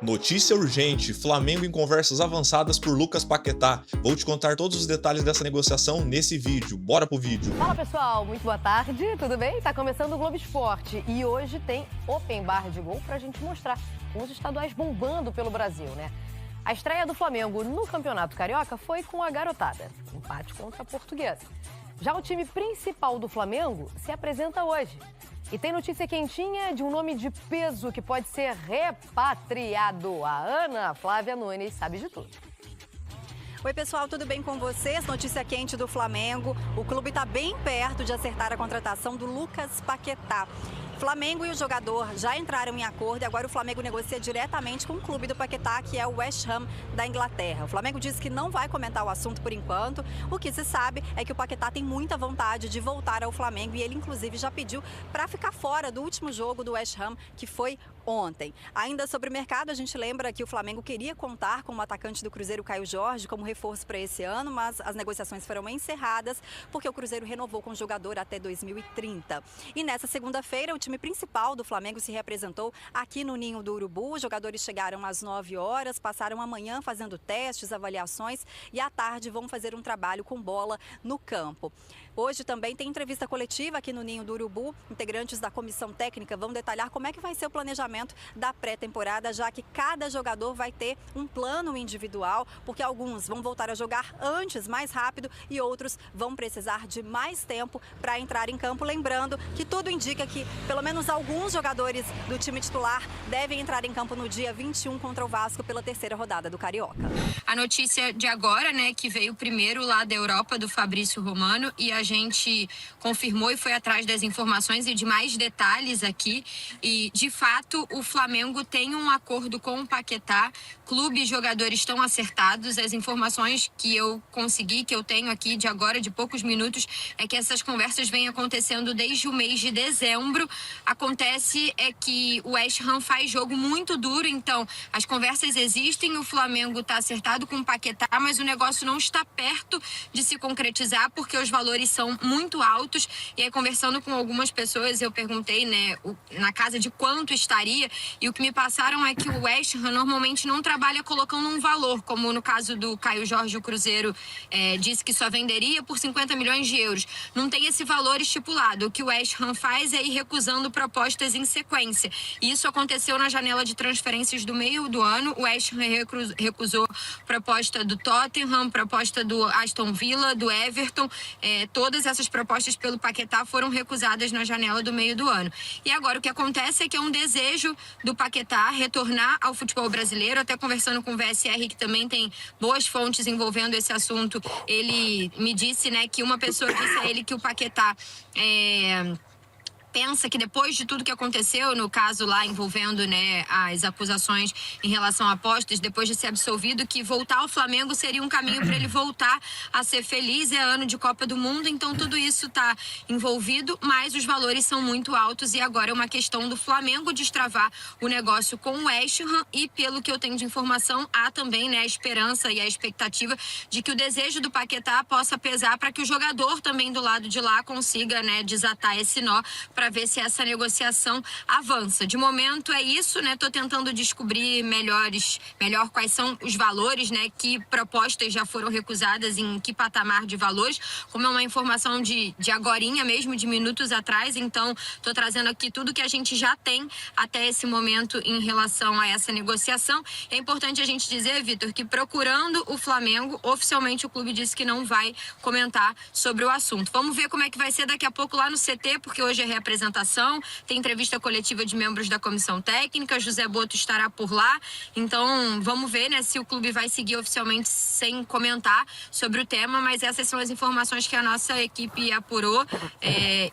Notícia urgente: Flamengo em conversas avançadas por Lucas Paquetá. Vou te contar todos os detalhes dessa negociação nesse vídeo. Bora pro vídeo. Fala pessoal, muito boa tarde, tudo bem? Tá começando o Globo Esporte e hoje tem Open Bar de Gol pra gente mostrar com os estaduais bombando pelo Brasil, né? A estreia do Flamengo no Campeonato Carioca foi com a garotada, empate contra a Portuguesa. Já o time principal do Flamengo se apresenta hoje. E tem notícia quentinha de um nome de peso que pode ser repatriado. A Ana Flávia Nunes sabe de tudo. Oi pessoal, tudo bem com vocês? Notícia quente do Flamengo. O clube está bem perto de acertar a contratação do Lucas Paquetá. Flamengo e o jogador já entraram em acordo e agora o Flamengo negocia diretamente com o clube do Paquetá, que é o West Ham da Inglaterra. O Flamengo disse que não vai comentar o assunto por enquanto. O que se sabe é que o Paquetá tem muita vontade de voltar ao Flamengo e ele, inclusive, já pediu para ficar fora do último jogo do West Ham, que foi ontem. Ainda sobre o mercado, a gente lembra que o Flamengo queria contar com o atacante do Cruzeiro, Caio Jorge, como reforço para esse ano, mas as negociações foram encerradas porque o Cruzeiro renovou com o jogador até 2030. E nessa segunda-feira, o time principal do Flamengo se representou aqui no Ninho do Urubu. Os jogadores chegaram às 9 horas, passaram a manhã fazendo testes, avaliações e à tarde vão fazer um trabalho com bola no campo. Hoje também tem entrevista coletiva aqui no Ninho do Urubu. Integrantes da comissão técnica vão detalhar como é que vai ser o planejamento da pré-temporada, já que cada jogador vai ter um plano individual, porque alguns vão voltar a jogar antes, mais rápido, e outros vão precisar de mais tempo para entrar em campo. Lembrando que tudo indica que pelo menos alguns jogadores do time titular devem entrar em campo no dia 21 contra o Vasco pela terceira rodada do Carioca. A notícia de agora, né, que veio primeiro lá da Europa, do Fabrício Romano, e a gente confirmou e foi atrás das informações e de mais detalhes aqui. E, de fato, o Flamengo tem um acordo com o Paquetá. Clube e jogadores estão acertados. As informações que eu consegui, que eu tenho aqui de agora, de poucos minutos, é que essas conversas vêm acontecendo desde o mês de dezembro. Acontece é que o West Ham faz jogo muito duro, então as conversas existem, o Flamengo está acertado com o Paquetá, mas o negócio não está perto de se concretizar porque os valores são muito altos. E aí, conversando com algumas pessoas, eu perguntei, né, na casa de quanto estaria, e o que me passaram é que o West Ham normalmente não trabalha colocando um valor, como no caso do Caio Jorge, o Cruzeiro disse que só venderia por 50 milhões de euros. Não tem esse valor estipulado. O que o West Ham faz é ir recusando propostas em sequência. E isso aconteceu na janela de transferências do meio do ano. O West Ham recusou proposta do Tottenham, proposta do Aston Villa, do Everton. Todas essas propostas pelo Paquetá foram recusadas na janela do meio do ano. E agora o que acontece é que é um desejo do Paquetá retornar ao futebol brasileiro. Até conversando com o VSR, que também tem boas fontes envolvendo esse assunto, ele me disse, né, que uma pessoa disse a ele que o Paquetá pensa que depois de tudo que aconteceu, no caso lá envolvendo, né, as acusações em relação a apostas, depois de ser absolvido, que voltar ao Flamengo seria um caminho para ele voltar a ser feliz. É ano de Copa do Mundo, então tudo isso está envolvido, mas os valores são muito altos e agora é uma questão do Flamengo destravar o negócio com o West Ham. E pelo que eu tenho de informação, há também, né, a esperança e a expectativa de que o desejo do Paquetá possa pesar para que o jogador também do lado de lá consiga, né, desatar esse nó para ver se essa negociação avança. De momento é isso, né? Tô tentando descobrir melhor quais são os valores, né? Que propostas já foram recusadas, em que patamar de valores. Como é uma informação de agorinha mesmo, de minutos atrás, então tô trazendo aqui tudo que a gente já tem até esse momento em relação a essa negociação. É importante a gente dizer, Vitor, que procurando o Flamengo, oficialmente o clube disse que não vai comentar sobre o assunto. Vamos ver como é que vai ser daqui a pouco lá no CT, porque hoje é reapresentação, tem entrevista coletiva de membros da comissão técnica, José Boto estará por lá, então vamos ver, né, se o clube vai seguir oficialmente sem comentar sobre o tema, mas essas são as informações que a nossa equipe apurou,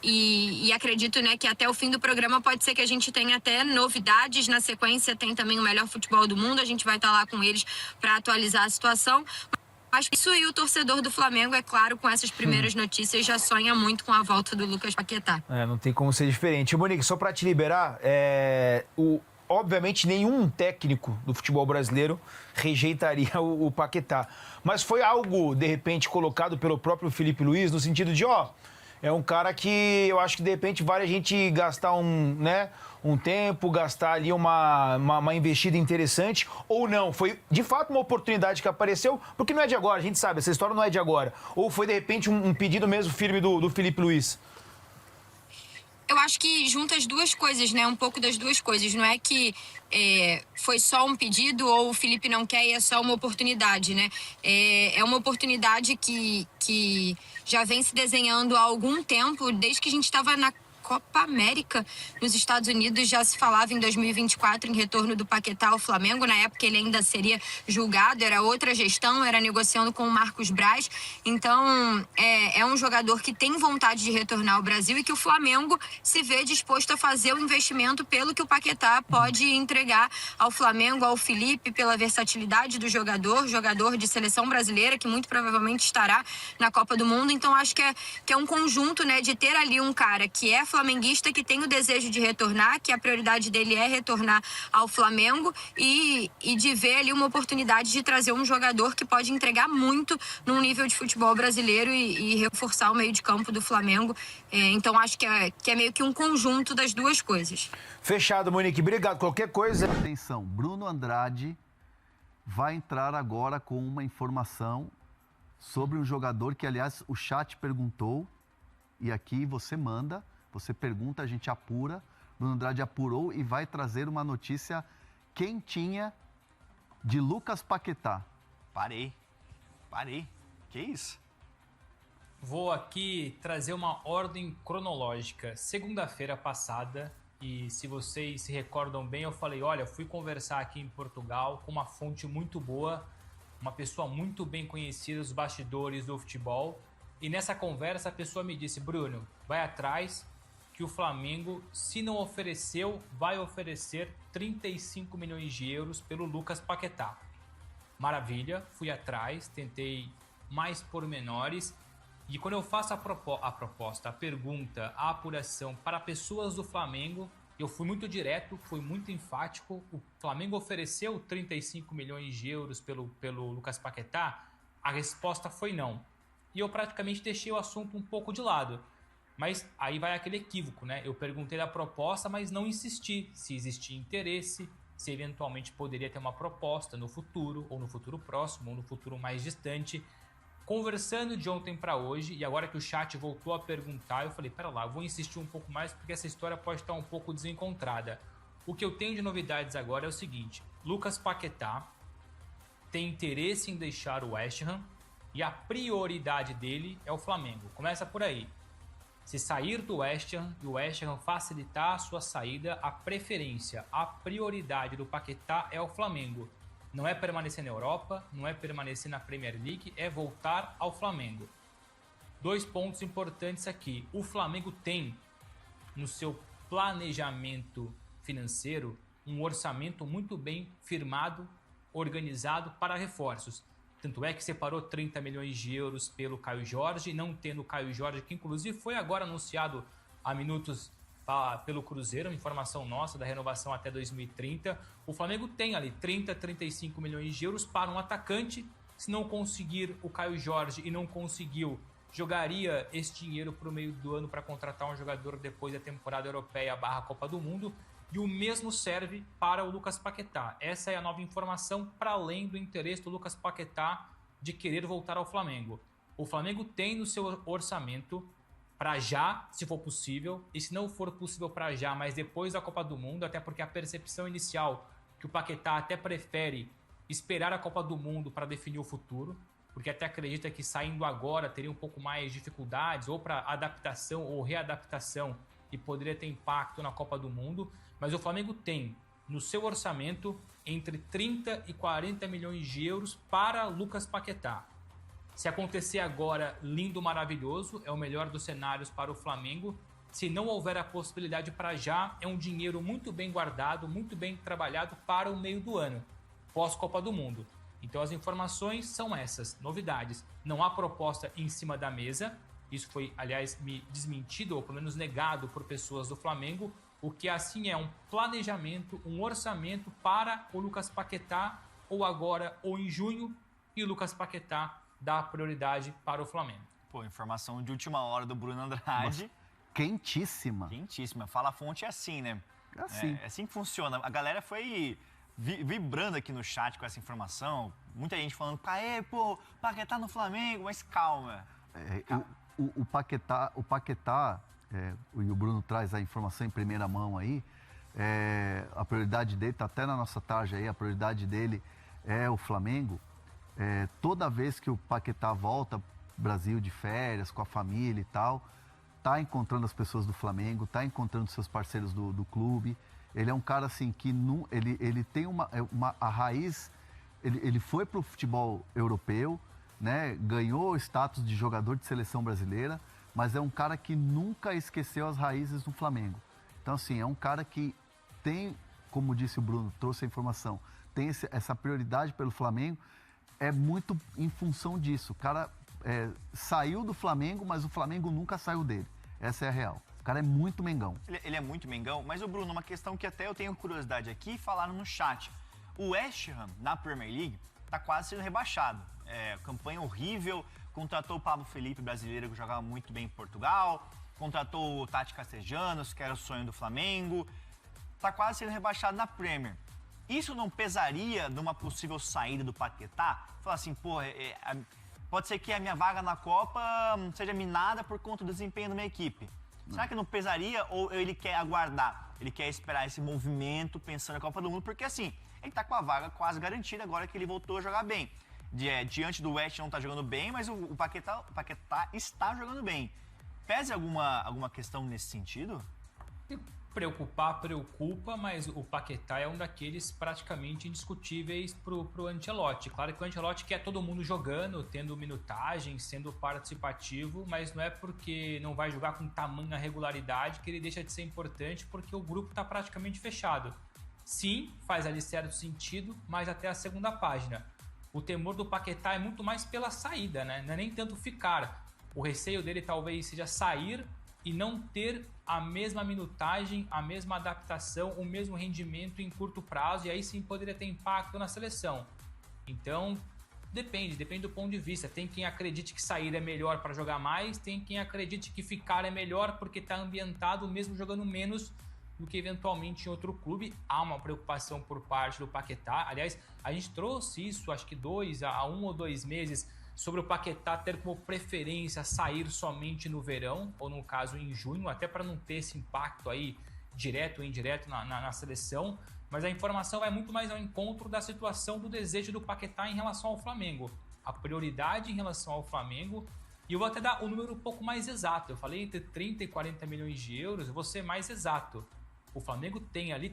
e acredito, né, que até o fim do programa pode ser que a gente tenha até novidades. Na sequência tem também o melhor futebol do mundo, a gente vai estar lá com eles para atualizar a situação. Mas isso, e o torcedor do Flamengo, é claro, com essas primeiras notícias, já sonha muito com a volta do Lucas Paquetá. Não tem como ser diferente. Monique, só para te liberar, obviamente nenhum técnico do futebol brasileiro rejeitaria o Paquetá. Mas foi algo, de repente, colocado pelo próprio Felipe Luiz, no sentido de, É um cara que eu acho que de repente vale a gente gastar um tempo, gastar ali uma investida interessante, ou não. Foi de fato uma oportunidade que apareceu, porque não é de agora, a gente sabe, essa história não é de agora. Ou foi de repente um pedido mesmo firme do Felipe Luiz? Eu acho que junta as duas coisas, né? Um pouco das duas coisas. Não é que foi só um pedido ou o Felipe não quer e é só uma oportunidade, né? É uma oportunidade que já vem se desenhando há algum tempo, desde que a gente estava na Copa América nos Estados Unidos. Já se falava em 2024 em retorno do Paquetá ao Flamengo. Na época ele ainda seria julgado, era outra gestão, era negociando com o Marcos Braz. Então é um jogador que tem vontade de retornar ao Brasil e que o Flamengo se vê disposto a fazer o investimento pelo que o Paquetá pode entregar ao Flamengo, ao Felipe, pela versatilidade do jogador de seleção brasileira, que muito provavelmente estará na Copa do Mundo. Então acho que é um conjunto, né, de ter ali um cara que é flamenguista, que tem o desejo de retornar, que a prioridade dele é retornar ao Flamengo e de ver ali uma oportunidade de trazer um jogador que pode entregar muito num nível de futebol brasileiro e reforçar o meio de campo do Flamengo. Então acho que é meio que um conjunto das duas coisas. Fechado, Monique. Obrigado. Qualquer coisa... Atenção, Bruno Andrade vai entrar agora com uma informação sobre um jogador que, aliás, o chat perguntou e aqui você manda. Você pergunta, a gente apura. Bruno Andrade apurou e vai trazer uma notícia quentinha de Lucas Paquetá. Parei. Que isso? Vou aqui trazer uma ordem cronológica. Segunda-feira passada, e se vocês se recordam bem, eu falei, olha, fui conversar aqui em Portugal com uma fonte muito boa, uma pessoa muito bem conhecida dos bastidores do futebol. E nessa conversa a pessoa me disse, Bruno, vai atrás que o Flamengo, se não ofereceu, vai oferecer 35 milhões de euros pelo Lucas Paquetá. Maravilha, fui atrás, tentei mais pormenores. E quando eu faço a proposta, a pergunta, a apuração para pessoas do Flamengo, eu fui muito direto, fui muito enfático. O Flamengo ofereceu 35 milhões de euros pelo Lucas Paquetá? A resposta foi não. E eu praticamente deixei o assunto um pouco de lado. Mas aí vai aquele equívoco, né? Eu perguntei da proposta, mas não insisti se existia interesse, se eventualmente poderia ter uma proposta no futuro, ou no futuro próximo, ou no futuro mais distante. Conversando de ontem para hoje, e agora que o chat voltou a perguntar, eu falei, pera lá, eu vou insistir um pouco mais porque essa história pode estar um pouco desencontrada. O que eu tenho de novidades agora é o seguinte, Lucas Paquetá tem interesse em deixar o West Ham e a prioridade dele é o Flamengo. Começa por aí. Se sair do West Ham e o West Ham facilitar a sua saída, a preferência, a prioridade do Paquetá é o Flamengo. Não é permanecer na Europa, não é permanecer na Premier League, é voltar ao Flamengo. 2 pontos importantes aqui. O Flamengo tem no seu planejamento financeiro um orçamento muito bem firmado, organizado para reforços. Tanto é que separou 30 milhões de euros pelo Caio Jorge, não tendo o Caio Jorge, que inclusive foi agora anunciado há minutos pelo Cruzeiro, informação nossa da renovação até 2030. O Flamengo tem ali 30, 35 milhões de euros para um atacante. Se não conseguir o Caio Jorge e não conseguiu, jogaria esse dinheiro para o meio do ano para contratar um jogador depois da temporada europeia / Copa do Mundo. E o mesmo serve para o Lucas Paquetá. Essa é a nova informação para além do interesse do Lucas Paquetá de querer voltar ao Flamengo. O Flamengo tem no seu orçamento para já, se for possível, e se não for possível para já, mas depois da Copa do Mundo, até porque a percepção inicial que o Paquetá até prefere esperar a Copa do Mundo para definir o futuro, porque até acredita que saindo agora teria um pouco mais de dificuldades ou para adaptação ou readaptação e poderia ter impacto na Copa do Mundo. Mas o Flamengo tem no seu orçamento entre 30 e 40 milhões de euros para Lucas Paquetá. Se acontecer agora, lindo, maravilhoso, é o melhor dos cenários para o Flamengo. Se não houver a possibilidade para já, é um dinheiro muito bem guardado, muito bem trabalhado para o meio do ano, pós-Copa do Mundo. Então as informações são essas, novidades. Não há proposta em cima da mesa, isso foi, aliás, desmentido ou pelo menos negado por pessoas do Flamengo. O que assim é um planejamento, um orçamento para o Lucas Paquetá, ou agora ou em junho, e o Lucas Paquetá dá prioridade para o Flamengo. Pô, informação de última hora do Bruno Andrade. Quentíssima. Quentíssima. Fala a fonte é assim, né? É assim. É assim que funciona. A galera foi vibrando aqui no chat com essa informação. Muita gente falando, pô, Paquetá no Flamengo, mas calma. O Paquetá, e o Bruno traz a informação em primeira mão aí, a prioridade dele, tá até na nossa tarja aí, a prioridade dele é o Flamengo. Toda vez que o Paquetá volta pro Brasil de férias, com a família e tal, tá encontrando as pessoas do Flamengo, tá encontrando seus parceiros do clube. Ele é um cara assim que ele tem a raiz, ele foi pro futebol europeu, né? Ganhou o status de jogador de seleção brasileira, mas é um cara que nunca esqueceu as raízes do Flamengo. Então assim, é um cara que tem, como disse o Bruno, trouxe a informação, tem essa prioridade pelo Flamengo, é muito em função disso. O cara saiu do Flamengo, mas o Flamengo nunca saiu dele. Essa é a real. O cara é muito Mengão. Ele é muito Mengão, mas o Bruno, uma questão que até eu tenho curiosidade aqui, falaram no chat. O West Ham, na Premier League, tá quase sendo rebaixado. Campanha horrível, contratou o Pablo Felipe, brasileiro, que jogava muito bem em Portugal, contratou o Tati Castellanos, que era o sonho do Flamengo, tá quase sendo rebaixado na Premier. Isso não pesaria numa possível saída do Paquetá? Falar assim, pô, pode ser que a minha vaga na Copa seja minada por conta do desempenho da minha equipe. Será que não pesaria ou ele quer aguardar? Ele quer esperar esse movimento pensando na Copa do Mundo? Porque assim, ele tá com a vaga quase garantida agora que ele voltou a jogar bem. Diante do West não tá jogando bem, mas o Paquetá está jogando bem. Pese alguma questão nesse sentido? Preocupa, mas o Paquetá é um daqueles praticamente indiscutíveis pro Ancelotti. Claro que o Ancelotti quer todo mundo jogando, tendo minutagem, sendo participativo, mas não é porque não vai jogar com tamanha regularidade que ele deixa de ser importante, porque o grupo está praticamente fechado. Sim, faz ali certo sentido, mas até a segunda página. O temor do Paquetá é muito mais pela saída, né? Não é nem tanto ficar. O receio dele talvez seja sair e não ter a mesma minutagem, a mesma adaptação, o mesmo rendimento em curto prazo, e aí sim poderia ter impacto na seleção. Então, depende do ponto de vista. Tem quem acredite que sair é melhor para jogar mais, tem quem acredite que ficar é melhor porque está ambientado mesmo jogando menos do que eventualmente em outro clube. Há uma preocupação por parte do Paquetá. Aliás, a gente trouxe isso, acho que 1 ou 2 meses, sobre o Paquetá ter como preferência sair somente no verão, ou no caso em junho, até para não ter esse impacto aí direto ou indireto na seleção, mas a informação vai muito mais ao encontro da situação do desejo do Paquetá em relação ao Flamengo, a prioridade em relação ao Flamengo, e eu vou até dar o número um pouco mais exato. Eu falei entre 30 e 40 milhões de euros, eu vou ser mais exato. O Flamengo tem ali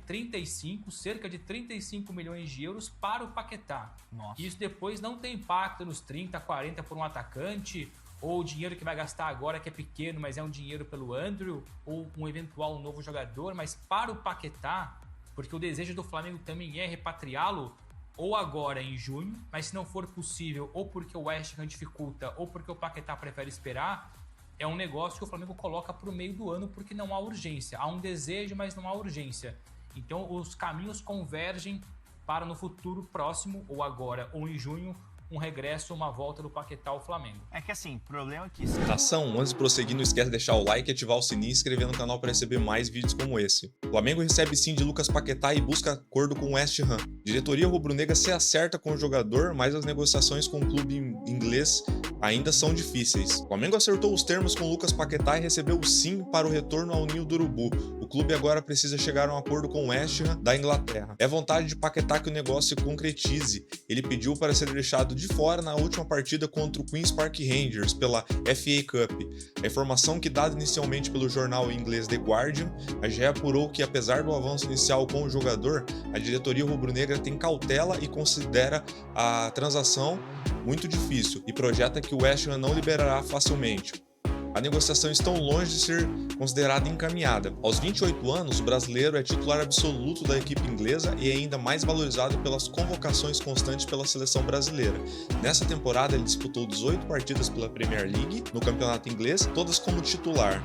cerca de 35 milhões de euros para o Paquetá. Nossa. Isso depois não tem impacto nos 30, 40 por um atacante, ou o dinheiro que vai gastar agora que é pequeno, mas é um dinheiro pelo Andrew, ou um eventual novo jogador. Mas para o Paquetá, porque o desejo do Flamengo também é repatriá-lo, ou agora em junho, mas se não for possível, ou porque o West Ham dificulta, ou porque o Paquetá prefere esperar, é um negócio que o Flamengo coloca para o meio do ano porque não há urgência. Há um desejo, mas não há urgência. Então os caminhos convergem para no futuro próximo, ou agora, ou em junho, um regresso, uma volta do Paquetá ao Flamengo. É que assim, o problema é que... Nação, antes de prosseguir, não esquece de deixar o like, ativar o sininho e inscrever no canal para receber mais vídeos como esse. O Flamengo recebe sim de Lucas Paquetá e busca acordo com o West Ham. Diretoria rubro-negra se acerta com o jogador, mas as negociações com o clube inglês ainda são difíceis. O Flamengo acertou os termos com o Lucas Paquetá e recebeu o sim para o retorno ao Ninho do Urubu. O clube agora precisa chegar a um acordo com o West Ham da Inglaterra. É vontade de Paquetá que o negócio se concretize. Ele pediu para ser deixado de fora na última partida contra o Queen's Park Rangers pela FA Cup. A informação que dada inicialmente pelo jornal inglês The Guardian, a GE apurou que apesar do avanço inicial com o jogador, a diretoria rubro-negra tem cautela e considera a transação muito difícil e projeta que o West Ham não liberará facilmente. A negociação está longe de ser considerada encaminhada. Aos 28 anos, o brasileiro é titular absoluto da equipe inglesa e é ainda mais valorizado pelas convocações constantes pela seleção brasileira. Nessa temporada, ele disputou 18 partidas pela Premier League, no campeonato inglês, todas como titular.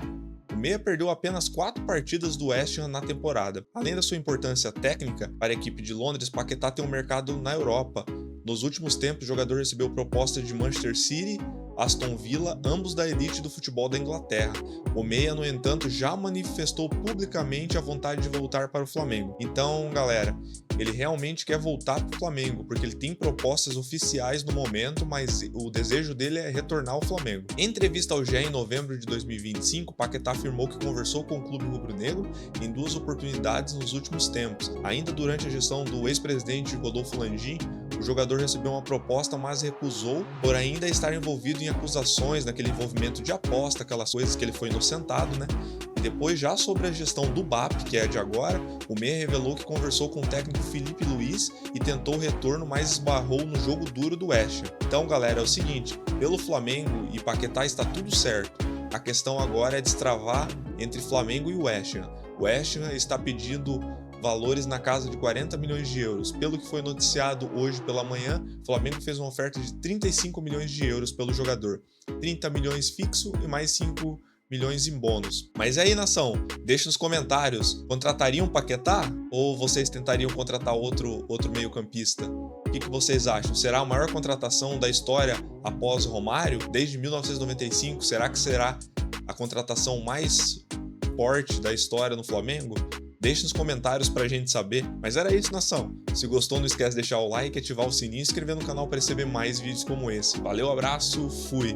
O meia perdeu apenas 4 partidas do West Ham na temporada. Além da sua importância técnica, para a equipe de Londres, Paquetá tem um mercado na Europa. Nos últimos tempos, o jogador recebeu propostas de Manchester City, Aston Villa, ambos da elite do futebol da Inglaterra. O meia, no entanto, já manifestou publicamente a vontade de voltar para o Flamengo. Então, galera, ele realmente quer voltar para o Flamengo, porque ele tem propostas oficiais no momento, mas o desejo dele é retornar ao Flamengo. Em entrevista ao GE em novembro de 2025, Paquetá afirmou que conversou com o clube rubro-negro em 2 oportunidades nos últimos tempos. Ainda durante a gestão do ex-presidente Rodolfo Landim, o jogador recebeu uma proposta, mas recusou por ainda estar envolvido em acusações, naquele envolvimento de aposta, aquelas coisas que ele foi inocentado, né? E depois, já sobre a gestão do BAP, que é de agora, o meia revelou que conversou com o técnico Felipe Luiz e tentou o retorno, mas esbarrou no jogo duro do West Ham. Então, galera, é o seguinte, pelo Flamengo e Paquetá está tudo certo. A questão agora é destravar entre Flamengo e o West Ham. O West Ham está pedindo valores na casa de 40 milhões de euros. Pelo que foi noticiado hoje pela manhã, o Flamengo fez uma oferta de 35 milhões de euros pelo jogador. 30 milhões fixo e mais 5 milhões em bônus. Mas aí, nação, deixa nos comentários, contratariam Paquetá? Ou vocês tentariam contratar outro meio-campista? O que vocês acham? Será a maior contratação da história após Romário? Desde 1995? Será que será a contratação mais forte da história no Flamengo? Deixe nos comentários pra gente saber. Mas era isso, nação. Se gostou, não esquece de deixar o like, ativar o sininho e se inscrever no canal para receber mais vídeos como esse. Valeu, abraço, fui!